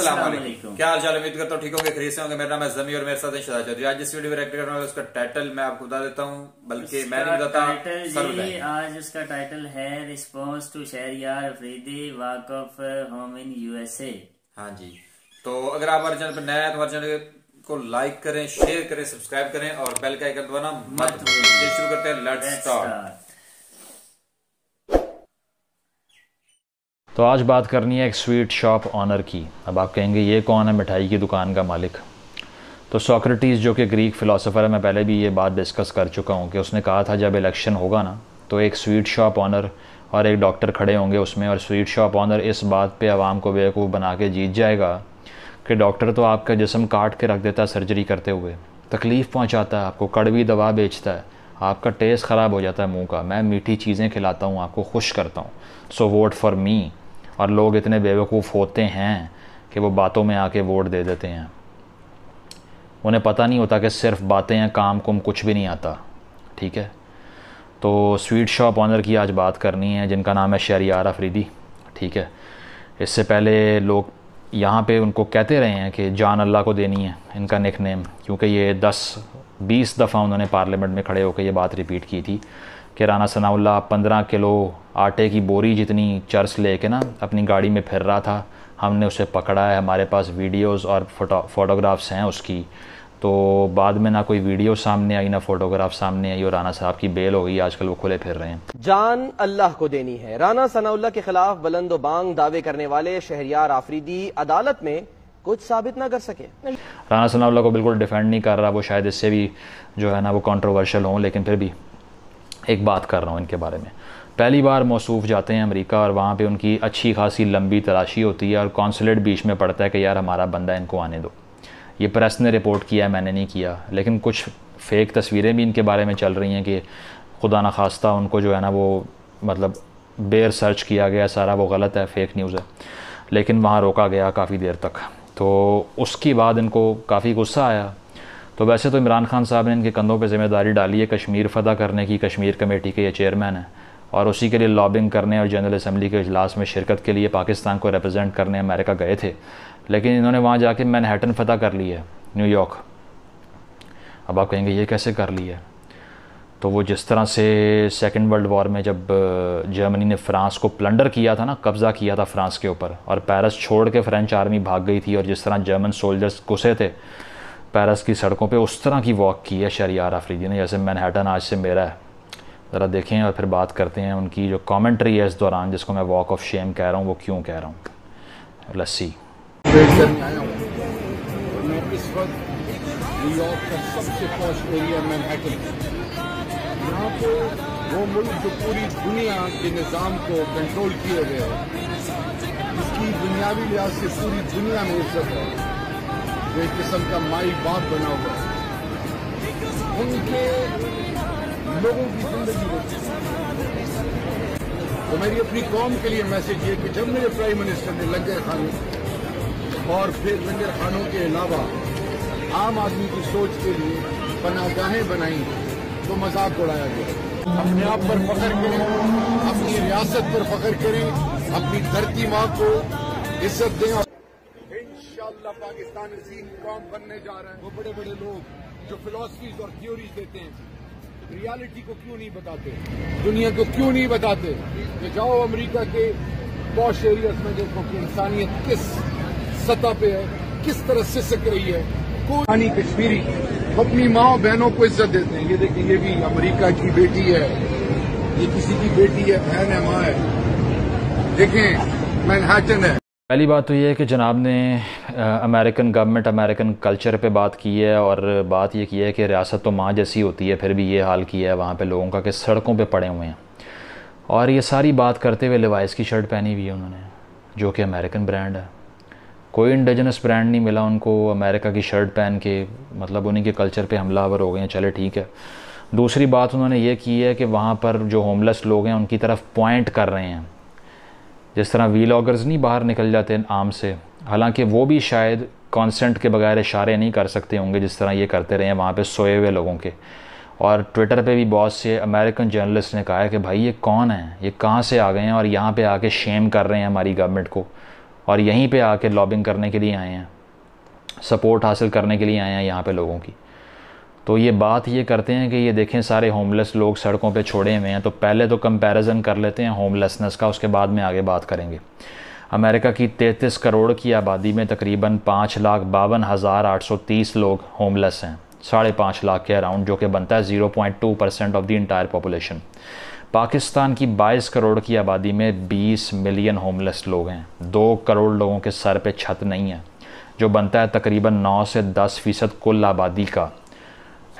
अस्सलाम वालेकुम। क्या हाल चाल, उम्मीद करता हूँ ठीक होंगे, खरीद से होंगे। मेरा नाम है जमी और मेरे साथ है शाहद चौधरी। आज जिस वीडियो में रिएक्ट करने वाला उसका टाइटल मैं आपको बता देता हूँ, बल्कि मैं नहीं बताता, आज उसका टाइटल है response to Shahryar Afridi walk off home in USA. हाँ जी, तो अगर आप हमारे चैनल पर नया है तो हमारे चैनल को लाइक करें, शेयर करें, सब्सक्राइब करें और बेल का आइकन दबाना मत भूलिए। शुरू करते हैं, लेट्स स्टार्ट। तो आज बात करनी है एक स्वीट शॉप ऑनर की। अब आप कहेंगे ये कौन है मिठाई की दुकान का मालिक? तो सोक्रेटिस जो कि ग्रीक फ़िलासफ़र है, मैं पहले भी ये बात डिस्कस कर चुका हूँ कि उसने कहा था जब इलेक्शन होगा ना तो एक स्वीट शॉप ऑनर और एक डॉक्टर खड़े होंगे उसमें, और स्वीट शॉप ऑनर इस बात पे आवाम को बेवकूफ़ बना के जीत जाएगा कि डॉक्टर तो आपका जिस्म काट के रख देता है सर्जरी करते हुए, तकलीफ़ पहुँचाता है, आपको कड़वी दवा बेचता है, आपका टेस्ट ख़राब हो जाता है मुँह का, मैं मीठी चीज़ें खिलाता हूँ, आपको खुश करता हूँ, सो वोट फॉर मी। और लोग इतने बेवकूफ़ होते हैं कि वो बातों में आके वोट दे देते हैं। उन्हें पता नहीं होता कि सिर्फ बातें हैं, काम कुम कुछ भी नहीं आता। ठीक है, तो स्वीट शॉप ऑनर की आज बात करनी है जिनका नाम है शहरयार अफरीदी। ठीक है, इससे पहले लोग यहाँ पे उनको कहते रहे हैं कि जान अल्लाह को देनी है इनका निक नेम, क्योंकि ये 10-20 दफ़ा उन्होंने पार्लियामेंट में खड़े होकर ये बात रिपीट की थी कि राना सनाउल्लाह 15 किलो आटे की बोरी जितनी चर्स लेके ना अपनी गाड़ी में फिर रहा था, हमने उसे पकड़ा है, हमारे पास वीडियोस और फ़ोटोग्राफ्स हैं उसकी। तो बाद में ना कोई वीडियो सामने आई ना फ़ोटोग्राफ सामने आई और राना साहब की बेल हो गई, आजकल वो खुले फिर रहे हैं। जान अल्लाह को देनी है। राना सनाउल्लाह के खिलाफ बुलंदो बांग दावे करने वाले शहरयार आफरीदी अदालत में कुछ साबित ना कर सके। राना सनाउल्लाह को बिल्कुल डिफेंड नहीं कर रहा, वो शायद इससे भी जो है ना वो कंट्रोवर्शियल हों, लेकिन फिर भी एक बात कर रहा हूँ इनके बारे में। पहली बार मौसूफ़ जाते हैं अमेरिका और वहाँ पे उनकी अच्छी खासी लंबी तलाशी होती है और कॉन्सुलेट बीच में पड़ता है कि यार हमारा बंदा इनको आने दो। ये प्रेस ने रिपोर्ट किया है, मैंने नहीं किया, लेकिन कुछ फ़ेक तस्वीरें भी इनके बारे में चल रही हैं कि खुदा न खास्ता उनको जो है ना वो मतलब बेर सर्च किया गया, सारा वो गलत है, फ़ेक न्यूज़ है, लेकिन वहाँ रोका गया काफ़ी देर तक। तो उसके बाद इनको काफ़ी गुस्सा आया। तो वैसे तो इमरान खान साहब ने इनके कंधों पे ज़िम्मेदारी डाली है कश्मीर फ़तह करने की, कश्मीर कमेटी के ये चेयरमैन हैं और उसी के लिए लॉबिंग करने और जनरल असम्बली के इजलास में शिरकत के लिए पाकिस्तान को रिप्रेजेंट करने अमेरिका गए थे, लेकिन इन्होंने वहाँ जाके मैनहट्टन फ़तह कर ली है, न्यूयॉर्क। अब आप कहेंगे ये कैसे कर ली है? तो वो जिस तरह से सेकेंड वर्ल्ड वॉर में जब जर्मनी ने फ़्रांस को प्लंडर किया था ना, कब्ज़ा किया था फ़्रांस के ऊपर, और पेरिस छोड़ के फ़्रेंच आर्मी भाग गई थी और जिस तरह जर्मन सोल्जर्स घुसे थे पेरिस की सड़कों पे, उस तरह की वॉक की है शहरयार अफरीदी ने, जैसे मैनहट्टन आज से मेरा है। ज़रा देखें और फिर बात करते हैं उनकी जो कमेंट्री है इस दौरान, जिसको मैं वॉक ऑफ शेम कह रहा हूँ, वो क्यों कह रहा हूँ। Let's see. मैं इस वक्त न्यूयॉर्क का सबसे पॉश एरिया मैनहट्टन, यहाँ पे वो मुल्क जो पूरी दुनिया के निज़ाम को कंट्रोल किए हुए है, जिसकी बुनियादी लिहाज से पूरी दुनिया में इज्जत है, वो एक किस्म का माई बाप बना हुआ है, उनके लोगों की जिंदगी बची। तो मेरी अपनी कौम के लिए मैसेज ये कि जब मेरे प्राइम मिनिस्टर ने लंगर खानों और फिर लंगर खानों के अलावा आम आदमी की सोच के लिए पनाहगाहें बनाई तो मजाक उड़ाया गया। अपने आप पर फख्र करें, अपनी रियासत पर फख्र करें, अपनी धरती माँ को इज्जत दें। इंशाअल्लाह पाकिस्तान अजीम कौम बनने जा रहा है। वो बड़े बड़े लोग जो फिलॉसफीज और थ्योरीज देते हैं, रियलिटी को क्यों नहीं बताते, दुनिया को क्यों नहीं बताते कि जाओ अमेरिका के पॉश एरियाज में देखो कि इंसानियत किस सतह पे है, किस तरह से सिक रही है। कोई कश्मीरी अपनी माँ बहनों को इज्जत देते हैं। ये देखिए, ये भी अमेरिका की बेटी है, ये किसी की बेटी है, बहन है, माँ है। देखें मैनहट्टन है। पहली बात तो ये है कि जनाब ने अमेरिकन गवर्नमेंट, अमेरिकन कल्चर पे बात की है और बात ये की है कि रियासत तो माँ जैसी होती है, फिर भी ये हाल किया है वहाँ पे लोगों का कि सड़कों पे पड़े हुए हैं। और ये सारी बात करते हुए लिवाइस की शर्ट पहनी हुई है उन्होंने, जो कि अमेरिकन ब्रांड है। कोई इंडिजिनस ब्रांड नहीं मिला उनको अमेरिका की शर्ट पहन के, मतलब उन्हीं के कल्चर पे हमलावर हो गए हैं। चले ठीक है। दूसरी बात उन्होंने ये की है कि वहाँ पर जो होमलेस लोग हैं उनकी तरफ पॉइंट कर रहे हैं, जिस तरह वीलॉगर्स नहीं बाहर निकल जाते हैं आम से, हालांकि वो भी शायद कॉन्सेंट के बगैर इशारे नहीं कर सकते होंगे जिस तरह ये करते रहे हैं वहाँ पे सोए हुए लोगों के। और ट्विटर पे भी बहुत से अमेरिकन जर्नलिस्ट ने कहा है कि भाई ये कौन है, ये कहाँ से आ गए हैं और यहाँ पे आके शेम कर रहे हैं हमारी गवर्नमेंट को। और यहीं पे आके लॉबिंग करने के लिए आए हैं, सपोर्ट हासिल करने के लिए आए हैं यहाँ पे लोगों की। तो ये बात ये करते हैं कि ये देखें सारे होमलेस लोग सड़कों पे छोड़े हुए हैं। तो पहले तो कंपैरिजन कर लेते हैं होमलेसनेस का, उसके बाद में आगे बात करेंगे। अमेरिका की 33 करोड़ की आबादी में तकरीबन 5,52,830 लोग होमलेस हैं, 5.5 लाख के अराउंड, जो कि बनता है 0.2% of the entire population. Pakistan की 22 करोड़ की आबादी में 20 मिलियन होमलेस लोग हैं, 2 करोड़ लोगों के सर पे छत नहीं है, जो बनता है तकरीबन 9 से 10% कुल आबादी का।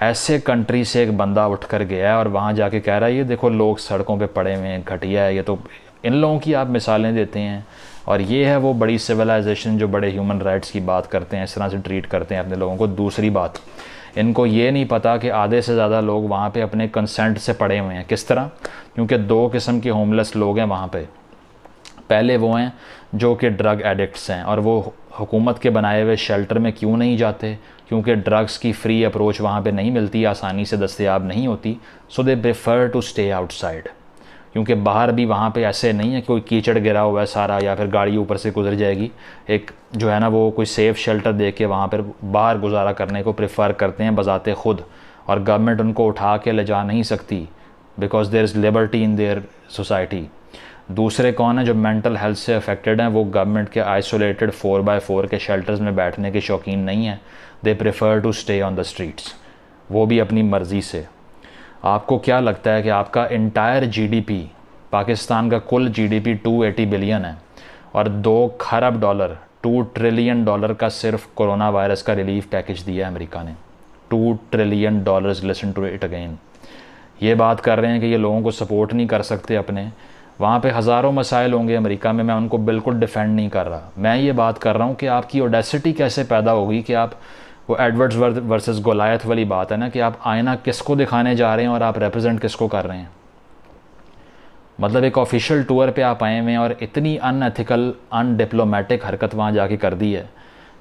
ऐसे कंट्री से एक बंदा उठ कर गया है और वहाँ जाके कह रहा है ये देखो लोग सड़कों पे पड़े हुए हैं, घटिया है ये। तो इन लोगों की आप मिसालें देते हैं, और ये है वो बड़ी सिविलाइजेशन जो बड़े ह्यूमन राइट्स की बात करते हैं, इस तरह से ट्रीट करते हैं अपने लोगों को। दूसरी बात, इनको ये नहीं पता कि आधे से ज़्यादा लोग वहाँ पे अपने कंसेंट से पड़े हुए हैं। किस तरह? क्योंकि 2 किस्म के होमलेस लोग हैं वहाँ पे। पहले वो हैं जो कि ड्रग एडिक्ट्स हैं, और वो हुकूमत के बनाए हुए शेल्टर में क्यों नहीं जाते? क्योंकि ड्रग्स की फ्री अप्रोच वहाँ पे नहीं मिलती, आसानी से दस्तयाब नहीं होती। So they prefer to stay outside, क्योंकि बाहर भी वहाँ पे ऐसे नहीं है कोई कीचड़ गिरा हुआ है सारा, या फिर गाड़ी ऊपर से गुजर जाएगी। एक जो है ना वो कोई सेफ़ शेल्टर दे के वहाँ पर बाहर गुजारा करने को प्रेफर करते हैं बज़ाते ख़ुद, और गवर्नमेंट उनको उठा के ले जा नहीं सकती, because there is liberty in their society. दूसरे कौन है जो मेंटल हेल्थ से अफेक्टेड हैं? वो गवर्नमेंट के आइसोलेटेड 4x4 के शेल्टर्स में बैठने के शौकीन नहीं हैं। They prefer to stay on the streets, वो भी अपनी मर्ज़ी से। आपको क्या लगता है कि आपका इंटायर जीडीपी, पाकिस्तान का कुल जीडीपी 280 बिलियन है, और 2 खरब डॉलर, $2 ट्रिलियन का सिर्फ कोरोना वायरस का रिलीफ पैकेज दिया है अमेरिका ने। $2 trillion, listen to it again. ये बात कर रहे हैं कि ये लोगों को सपोर्ट नहीं कर सकते अपने। वहाँ पे हज़ारों मसाइल होंगे अमेरिका में, मैं उनको बिल्कुल डिफेंड नहीं कर रहा। मैं ये बात कर रहा हूँ कि आपकी ऑडेसिटी कैसे पैदा होगी कि आप, वो एडवर्ड्स वर्सेस गोलायत वाली बात है ना, कि आप आईना किसको दिखाने जा रहे हैं और आप रिप्रेजेंट किसको कर रहे हैं। मतलब एक ऑफिशियल टूर पे आप आए हुए हैं और इतनी अनएथिकल, अनडिप्लोमेटिक हरकत वहाँ जाके कर दी है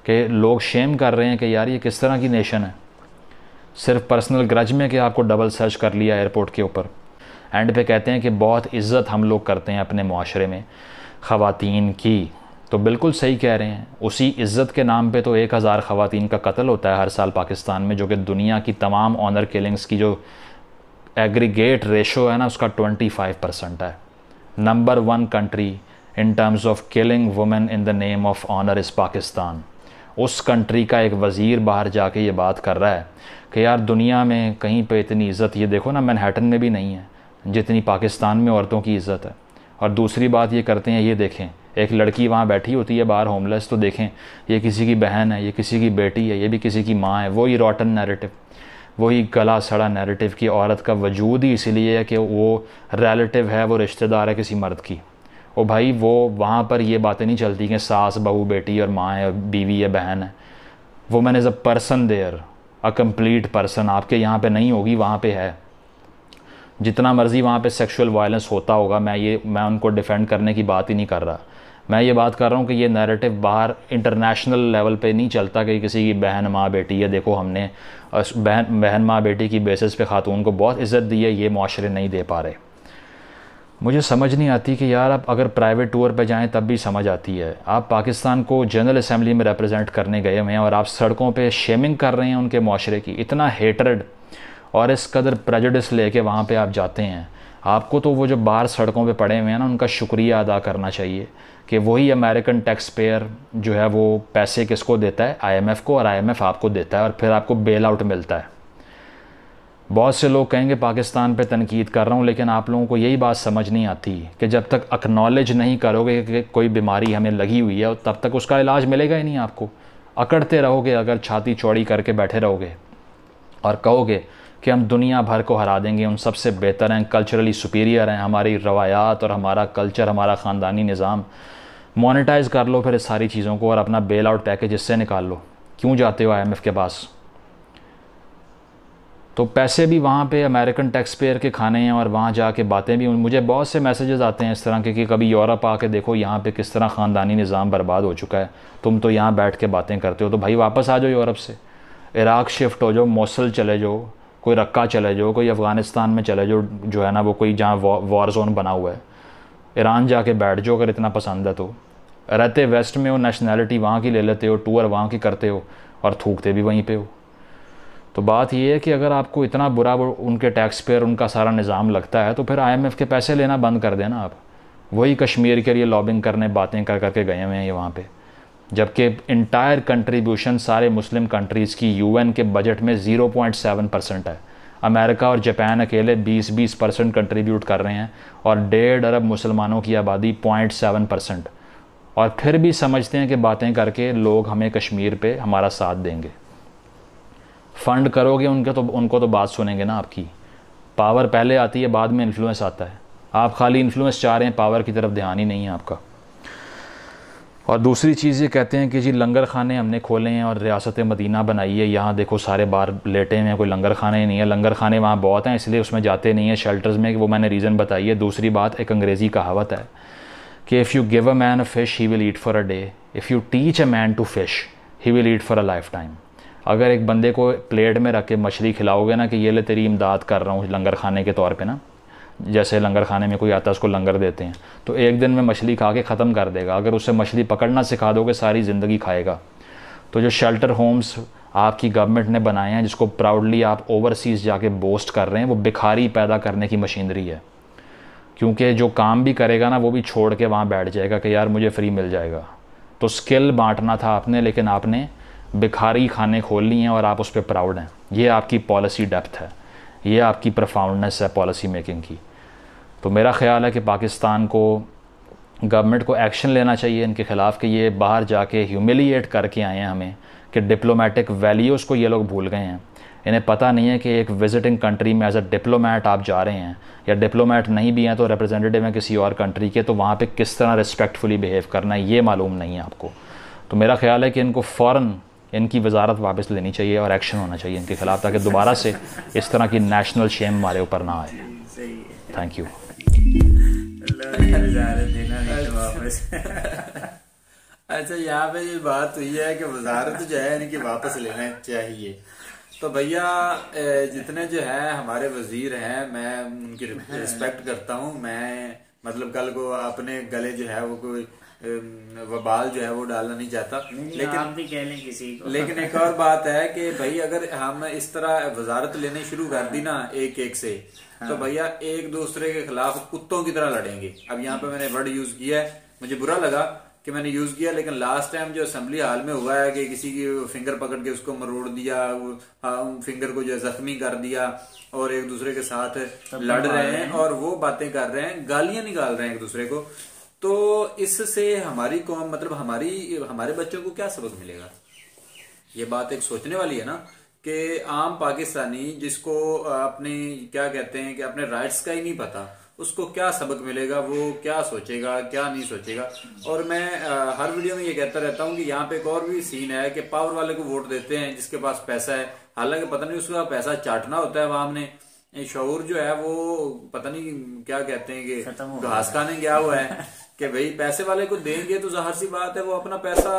कि लोग शेम कर रहे हैं कि यार ये किस तरह की नेशन है। सिर्फ पर्सनल ग्रज में कि आपको डबल सर्च कर लिया एयरपोर्ट के ऊपर। एंड पे कहते हैं कि बहुत इज़्ज़त हम लोग करते हैं अपने माशरे में ख़वातीन की। तो बिल्कुल सही कह रहे हैं। उसी इज़्ज़त के नाम पे तो 1000 ख़वातीन का कत्ल होता है हर साल पाकिस्तान में, जो कि दुनिया की तमाम ऑनर किलिंग्स की जो एग्रीगेट रेशो है ना उसका 25% है। Number 1 country in terms of killing women in the name of honour is Pakistan. उस कंट्री का एक वज़ीर बाहर जाके ये बात कर रहा है कि यार दुनिया में कहीं पे इतनी इज़्ज़त, ये देखो ना मैनहट्टन में भी नहीं है जितनी पाकिस्तान में औरतों की इज़्ज़त है। और दूसरी बात ये करते हैं, ये देखें एक लड़की वहाँ बैठी होती है बाहर होमलेस, तो देखें ये किसी की बहन है, ये किसी की बेटी है, ये भी किसी की माँ है। वही रॉटन नैरेटिव, वही गला सड़ा नैरेटिव की औरत का वजूद ही इसीलिए है कि वो रिलेटिव है, वो रिश्तेदार है किसी मर्द की। ओ भाई वो वहाँ पर ये बातें नहीं चलती कि सास बहू बेटी और माँ है, बीवी है, बहन है। Women is a person there, a complete person. आपके यहाँ पे नहीं होगी, वहाँ पे है। जितना मर्ज़ी वहाँ पे सेक्सुअल वायलेंस होता होगा, मैं उनको डिफेंड करने की बात ही नहीं कर रहा। मैं ये बात कर रहा हूँ कि ये नैरेटिव बाहर इंटरनेशनल लेवल पे नहीं चलता कि किसी की बहन माँ बेटी है, देखो हमने बहन माँ बेटी की बेसिस पे ख़ातून को बहुत इज़्ज़त दी है, ये माशरे नहीं दे पा रहे। मुझे समझ नहीं आती कि यार आप अगर प्राइवेट टूर पे जाएं तब भी समझ आती है। आप पाकिस्तान को जनरल असम्बली में रिप्रेजेंट करने गए हुए हैं और आप सड़कों पे शेमिंग कर रहे हैं उनके माशरे की। इतना हेटरेड और इस कदर प्रेजुडिस लेके वहाँ पे आप जाते हैं। आपको तो वो जो बाहर सड़कों पे पड़े हुए हैं ना, उनका शुक्रिया अदा करना चाहिए कि वही अमेरिकन टैक्स पेयर जो है वो पैसे किसको देता है, IMF को, और IMF आपको देता है और फिर आपको बेल आउट मिलता है। बहुत से लोग कहेंगे पाकिस्तान पे तनकीद कर रहा हूँ, लेकिन आप लोगों को यही बात समझ नहीं आती कि जब तक एक्नॉलेज नहीं करोगे कि कोई बीमारी हमें लगी हुई है तब तक उसका इलाज मिलेगा ही नहीं आपको। अकड़ते रहोगे, अगर छाती चौड़ी करके बैठे रहोगे और कहोगे कि हम दुनिया भर को हरा देंगे, उन सबसे बेहतर हैं, कल्चरली सुपीरियर हैं, हमारी रवायात और हमारा कल्चर, हमारा ख़ानदानी निज़ाम। मोनेटाइज़ कर लो फिर इस सारी चीज़ों को और अपना बेल आउट पैकेज इससे निकाल लो। क्यों जाते हो IMF के पास? तो पैसे भी वहाँ पे अमेरिकन टैक्स पेयर के खाने हैं और वहाँ जाके बातें भी। मुझे बहुत से मैसेजेस आते हैं इस तरह के कि कभी यूरोप आके देखो यहाँ पे किस तरह ख़ानदानी निज़ाम बर्बाद हो चुका है, तुम तो यहाँ बैठ के बातें करते हो। तो भाई वापस आ जाओ यूरोप से, इराक़ शिफ्ट हो जाओ, मोसल चले जाओ, कोई रक्का चले जाओ, कोई अफ़गानिस्तान में चले जाओ जो है ना वो कोई जहाँ वॉर जोन बना हुआ है, ईरान जाके बैठ जाओ अगर इतना पसंद है तो। रहते वेस्ट में हो, नेशनैलिटी वहाँ की ले लेते हो, टूर वहाँ की करते हो और थूकते भी वहीं पे हो। तो बात ये है कि अगर आपको इतना बुरा उनके टैक्स पेयर उनका सारा निज़ाम लगता है तो फिर IMF के पैसे लेना बंद कर देना आप। वही कश्मीर के लिए लॉबिंग करने बातें कर करके गए हुए हैं ये वहाँ पे, जबकि इंटायर कंट्रीब्यूशन सारे मुस्लिम कंट्रीज़ की UN के बजट में 0.7% है। अमेरिका और जापान अकेले 20% कंट्रीब्यूट कर रहे हैं और 1.5 अरब मुसलमानों की आबादी 0.7%, और फिर भी समझते हैं कि बातें करके लोग हमें कश्मीर पे हमारा साथ देंगे। फ़ंड करोगे उनको तो बात सुनेंगे ना आपकी। पावर पहले आती है, बाद में इन्फ्लुएंस आता है। आप खाली इन्फ्लुएंस चाह रहे हैं, पावर की तरफ ध्यान ही नहीं है आपका। और दूसरी चीज़ ये कहते हैं कि जी लंगर खाने हमने खोले हैं और रियासत मदीना बनाई है, यहाँ देखो सारे बाहर लेटे हुए हैं, कोई लंगर खाने नहीं है। लंगर खाने वहाँ बहुत हैं, इसलिए उसमें जाते नहीं हैं शेल्टर्स में, कि वो मैंने रीज़न बताई है। दूसरी बात, एक अंग्रेज़ी कहावत है कि if you give a man a fish he will eat for a day, if you teach a man to fish he will eat for a lifetime. अगर एक बंदे को प्लेट में रख के मछली खिलाओगे ना कि ये ले तेरी इमदाद कर रहा हूँ लंगर खाने के तौर पे ना, जैसे लंगर खाने में कोई आता है उसको लंगर देते हैं, तो एक दिन में मछली खा के ख़त्म कर देगा। अगर उसे मछली पकड़ना सिखा दोगे सारी ज़िंदगी खाएगा। तो जो शेल्टर होम्स आपकी गवर्नमेंट ने बनाए हैं, जिसको प्राउडली आप ओवरसीज़ जाके बोस्ट कर रहे हैं, वो भिखारी पैदा करने की मशीनरी है। क्योंकि जो काम भी करेगा ना वो भी छोड़ के वहाँ बैठ जाएगा कि यार मुझे फ्री मिल जाएगा। तो स्किल बांटना था आपने, लेकिन आपने भिखारी खाने खोल ली हैं और आप उस पर प्राउड हैं। ये आपकी पॉलिसी डेप्थ है, ये आपकी परफॉर्मेंस है पॉलिसी मेकिंग की। तो मेरा ख्याल है कि पाकिस्तान को गवर्नमेंट को एक्शन लेना चाहिए इनके ख़िलाफ़ कि ये बाहर जाके ह्यूमिलिएट करके आए हैं हमें, कि डिप्लोमेटिक वैल्यूज़ को ये लोग भूल गए हैं। इन्हें पता नहीं है कि एक विजिटिंग कंट्री में एज अ डिप्लोमेट आप जा रहे हैं, या डिप्लोमेट नहीं भी हैं तो रिप्रेजेंटेटिव हैं किसी और कंट्री के, तो वहाँ पे किस तरह रिस्पेक्टफुली बिहेव करना है ये मालूम नहीं है आपको। तो मेरा ख्याल है कि इनको फ़ौरन इनकी वजारत वापस लेनी चाहिए और एक्शन होना चाहिए इनके ख़िलाफ़, ताकि दोबारा से इस तरह की नेशनल शेम हमारे ऊपर ना आए। Thank you. अच्छा, यहाँ पे ये बात हुई है कि वजारत जो है इनकी वापस लेना चाहिए। तो भैया जितने जो है हमारे वजीर हैं, मैं उनकी रिस्पेक्ट करता हूँ। मैं मतलब कल को अपने गले जो है वो कोई वबाल जो है वो डालना नहीं चाहता, लेकिन आप भी कह लें किसी को। लेकिन एक और बात है कि भाई अगर हम इस तरह वजारत लेने शुरू कर दी ना एक एक से, तो भैया एक दूसरे के खिलाफ कुत्तों की तरह लड़ेंगे। अब यहाँ पे मैंने वर्ड यूज किया है, मुझे बुरा लगा कि मैंने यूज किया, लेकिन लास्ट टाइम जो असेंबली हाल में हुआ है कि किसी की फिंगर पकड़ के उसको मरोड़ दिया, फिंगर को जो जख्मी कर दिया और एक दूसरे के साथ लड़ रहे हैं और वो बातें कर रहे हैं, गालियां निकाल रहे हैं एक दूसरे को। तो इससे हमारी कौम मतलब हमारे बच्चों को क्या सबक मिलेगा? ये बात एक सोचने वाली है ना, कि आम पाकिस्तानी जिसको अपने क्या कहते हैं कि अपने राइट्स का ही नहीं पता, उसको क्या सबक मिलेगा, वो क्या सोचेगा क्या नहीं सोचेगा। और मैं हर वीडियो में ये कहता रहता हूँ कि यहाँ पे एक और भी सीन है कि पावर वाले को वोट देते हैं जिसके पास पैसा है, हालांकि पता नहीं उसका पैसा चाटना होता है आवाम ने। शऊर जो है वो पता नहीं क्या कहते हैं कि घास खाने गया हुआ है कि भाई पैसे वाले को देंगे तो जाहिर सी बात है वो अपना पैसा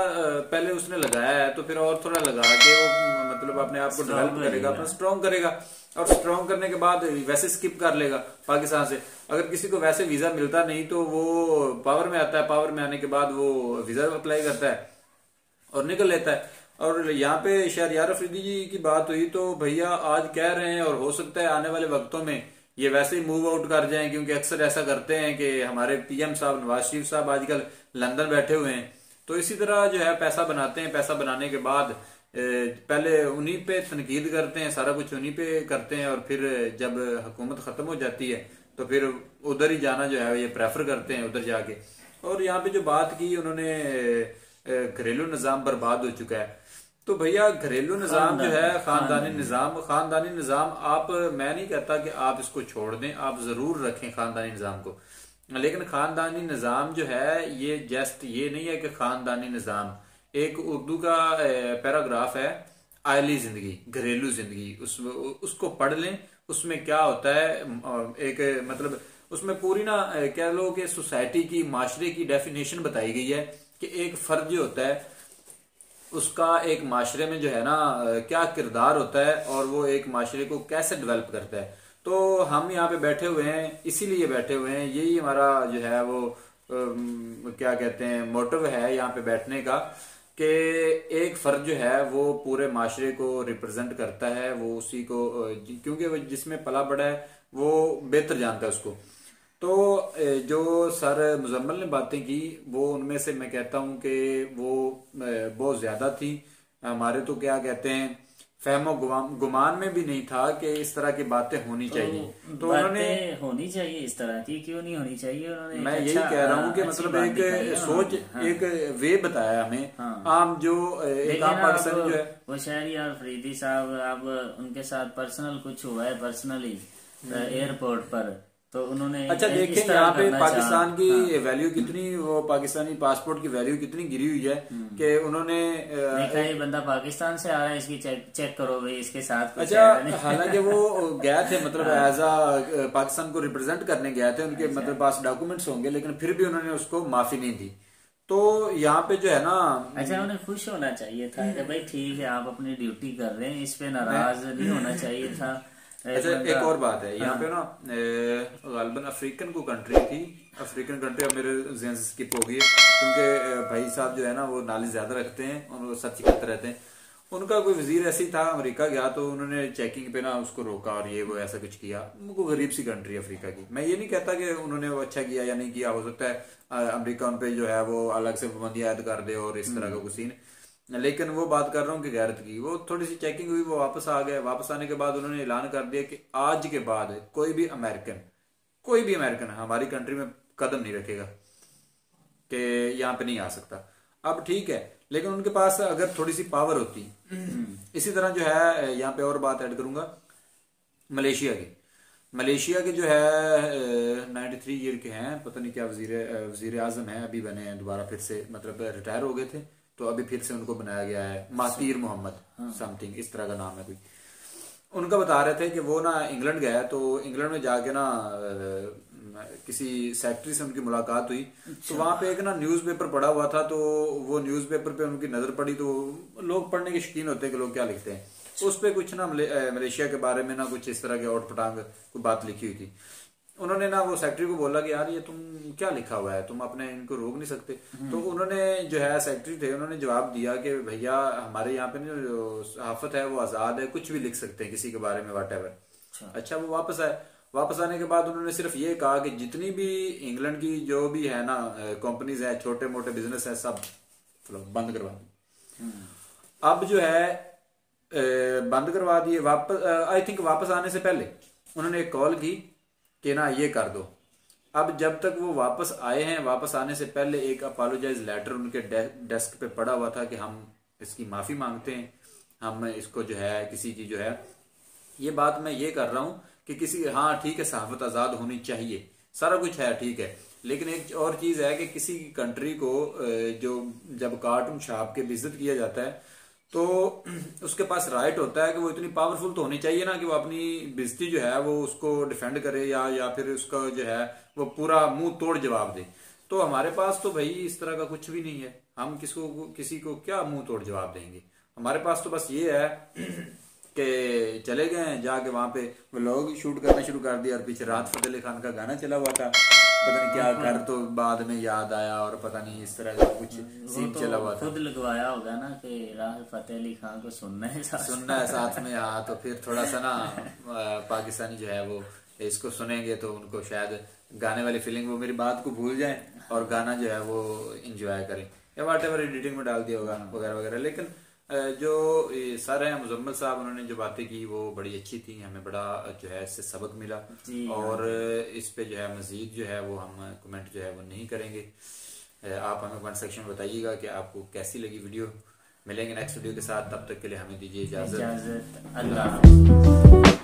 पहले उसने लगाया है तो फिर और थोड़ा लगा के वो मतलब अपने आप को डेवलप करेगा, अपना स्ट्रॉन्ग करेगा, और स्ट्रॉन्ग करने के बाद वैसे स्किप कर लेगा पाकिस्तान से। अगर किसी को वैसे वीजा मिलता नहीं तो वो पावर में आता है, पावर में आने के बाद वो वीजा अप्लाई करता है और निकल लेता है। और यहाँ पे शहरयार अफरीदी जी की बात हुई तो भैया आज कह रहे हैं और हो सकता है आने वाले वक्तों में ये वैसे ही मूव आउट कर जाएं, क्योंकि अक्सर ऐसा करते हैं कि हमारे पीएम साहब नवाज शरीफ साहब आजकल लंदन बैठे हुए हैं, तो इसी तरह जो है पैसा बनाते हैं। पैसा बनाने के बाद पहले उन्हीं पे तनकीद करते हैं, सारा कुछ उन्हीं पे करते हैं, और फिर जब हुकूमत खत्म हो जाती है तो फिर उधर ही जाना जो है ये प्रेफर करते हैं, उधर जाके। और यहाँ पे जो बात की उन्होंने घरेलू निजाम बर्बाद हो चुका है, तो भैया घरेलू निजाम जो है खानदानी निजाम आप, मैं नहीं कहता कि आप इसको छोड़ दें, आप जरूर रखें खानदानी निजाम को, लेकिन खानदानी निजाम जो है ये जस्ट ये नहीं है कि खानदानी निजाम, एक उर्दू का पैराग्राफ है आयली जिंदगी, घरेलू जिंदगी, उसको पढ़ लें। उसमें क्या होता है एक मतलब उसमें पूरी ना कह लो कि सोसाइटी की, माशरे की डेफिनेशन बताई गई है कि एक फर्द जो होता है उसका एक माशरे में जो है ना क्या किरदार होता है और वो एक माशरे को कैसे डेवलप करता है। तो हम यहाँ पे बैठे हुए हैं, इसीलिए बैठे हुए हैं, यही हमारा जो है वो क्या कहते हैं मोटिव है यहाँ पे बैठने का कि एक फर्द जो है वो पूरे माशरे को रिप्रेजेंट करता है, वो उसी को, क्योंकि वो जिसमें पला बड़ा है वो बेहतर जानता है उसको। तो जो सर मुजम्मल ने बातें की वो उनमें से मैं कहता हूं कि वो बहुत ज्यादा थी। हमारे तो क्या कहते हैं फहमो गुमान में भी नहीं था कि इस तरह की बातें होनी चाहिए। तो उन्होंने होनी चाहिए इस तरह की, क्यों नहीं होनी चाहिए? उन्होंने मैं यही कह रहा हूँ कि मतलब एक सोच, एक वे बताया हमें। आम जो एक आम पाकिस्तानी जो है वो शहरियार अफरीदी साहब, अब उनके साथ पर्सनल कुछ हुआ है पर्सनली एयरपोर्ट पर, तो उन्होंने अच्छा देखिए यहाँ पे पाकिस्तान की वैल्यू कितनी, वो पाकिस्तानी पासपोर्ट की वैल्यू कितनी गिरी हुई है कि उन्होंने देखा ये बंदा पाकिस्तान से आ रहा है, इसकी चेक करो भाई इसके साथ। अच्छा हालांकि वो गए थे मतलब एज आ पाकिस्तान को रिप्रेजेंट करने गए थे, उनके मतलब पास डॉक्यूमेंट्स होंगे, लेकिन फिर भी उन्होंने उसको माफी नहीं दी। तो यहाँ पे जो है ना, अच्छा उन्हें खुश होना चाहिए था कि भाई ठीक है आप अपनी ड्यूटी कर रहे हैं, इस पे नाराज नहीं होना चाहिए था। अच्छा एक और बात है यहाँ पे ना, गालबन अफ्रीकन को कंट्री थी, अफ्रीकन कंट्री अब मेरे ज़हन से स्किप हो गई है क्योंकि भाई साहब जो है ना वो नॉलेज ज्यादा रखते हैं और वो सर्च करते रहते हैं। उनका कोई वजीर ऐसी था, अमेरिका गया तो उन्होंने चेकिंग पे ना उसको रोका और ये वो ऐसा कुछ किया। उनको गरीब सी कंट्री अफ्रीका की, मैं ये नहीं कहता कि उन्होंने वो अच्छा किया या नहीं किया, हो सकता है अमेरिका उन पे जो है वो अलग से पाबंदी आयद कर दे और इस तरह का कुछ सीन, लेकिन वो बात कर रहा हूँ कि गैरत की। वो थोड़ी सी चेकिंग हुई, वो वापस आ गए। वापस आने के बाद उन्होंने ऐलान कर दिया कि आज के बाद कोई भी अमेरिकन हमारी कंट्री में कदम नहीं रखेगा, कि यहाँ पे नहीं आ सकता। अब ठीक है, लेकिन उनके पास अगर थोड़ी सी पावर होती। इसी तरह जो है यहाँ पे और बात ऐड करूंगा मलेशिया के जो है 93 ईयर के हैं, पता नहीं क्या वजीर आजम है, अभी बने हैं दोबारा फिर से, मतलब रिटायर हो गए थे तो अभी फिर से उनको बनाया गया है, मातीर मोहम्मद समथिंग इस तरह का नाम है कोई। उनका बता रहे थे कि वो ना इंग्लैंड गया, तो इंग्लैंड में जाके ना किसी सेक्रेटरी से उनकी मुलाकात हुई। तो वहां पे एक ना न्यूज़पेपर पड़ा हुआ था, तो वो न्यूज़पेपर पे उनकी नजर पड़ी। तो लोग पढ़ने के शौकीन होते हैं कि लोग क्या लिखते हैं, तो उस पे कुछ ना मलेशिया के बारे में ना कुछ इस तरह के आउट पटांग कोई बात लिखी हुई थी। उन्होंने ना वो सेक्रेटरी को बोला कि यार ये तुम क्या लिखा हुआ है, तुम अपने इनको रोक नहीं सकते। तो उन्होंने जो है सेक्रेटरी थे, उन्होंने जवाब दिया कि भैया हमारे यहाँ पे जो सहाफत है वो आजाद है, कुछ भी लिख सकते हैं किसी के बारे में व्हाटएवर। अच्छा वो वापस आए, वापस आने के बाद उन्होंने सिर्फ ये कहा कि जितनी भी इंग्लैंड की जो भी है ना कंपनीज है, छोटे मोटे बिजनेस है, सब बंद करवा दी। अब जो है बंद करवा दिए। वापस आई थिंक वापस आने से पहले उन्होंने एक कॉल की कि ना ये कर दो। अब जब तक वो वापस आए हैं, वापस आने से पहले एक अपोलोजाइज लेटर उनके डेस्क पे पड़ा हुआ था कि हम इसकी माफी मांगते हैं, हम इसको जो है किसी की जो है, ये बात मैं ये कर रहा हूं कि किसी, हाँ ठीक है सहाफत आजाद होनी चाहिए, सारा कुछ है ठीक है, लेकिन एक और चीज है कि किसी कंट्री को जो जब कार्टून छाप के बेइज्जत किया जाता है तो उसके पास राइट होता है कि वो इतनी पावरफुल तो होनी चाहिए ना कि वो अपनी बेइज्जती जो है वो उसको डिफेंड करे या फिर उसका जो है वो पूरा मुंह तोड़ जवाब दे। तो हमारे पास तो भाई इस तरह का कुछ भी नहीं है, हम किसी को क्या मुंह तोड़ जवाब देंगे। हमारे पास तो बस ये है कि चले गए, जाके वहां पे वो लोग शूट करना शुरू कर दिया और पीछे राहत फतेह अली खान का गाना चला हुआ था, पता नहीं क्या कर, तो बाद में याद आया और पता नहीं इस तरह का कुछ सीन चला हुआ था। खुद लगवाया होगा ना कि राहत फतेह अली खान को सुनना है साथ में। हाँ तो फिर थोड़ा सा ना पाकिस्तानी जो है वो इसको सुनेंगे तो उनको शायद गाने वाली फीलिंग, वो मेरी बात को भूल जाए और गाना जो है वो इंजॉय करें, या व्हाटएवर एडिटिंग में डाल दिया होगा वगैरह वगैरह। लेकिन जो सर है मुजम्मल साहब, उन्होंने जो बातें की वो बड़ी अच्छी थी, हमें बड़ा जो है इससे सबक मिला। और इस पे जो है मजीद जो है वो हम कमेंट जो है वो नहीं करेंगे। आप हमें कमेंट सेक्शन में बताइएगा कि आपको कैसी लगी वीडियो। मिलेंगे नेक्स्ट वीडियो के साथ, तब तक के लिए हमें दीजिए इजाजत। अल्लाह।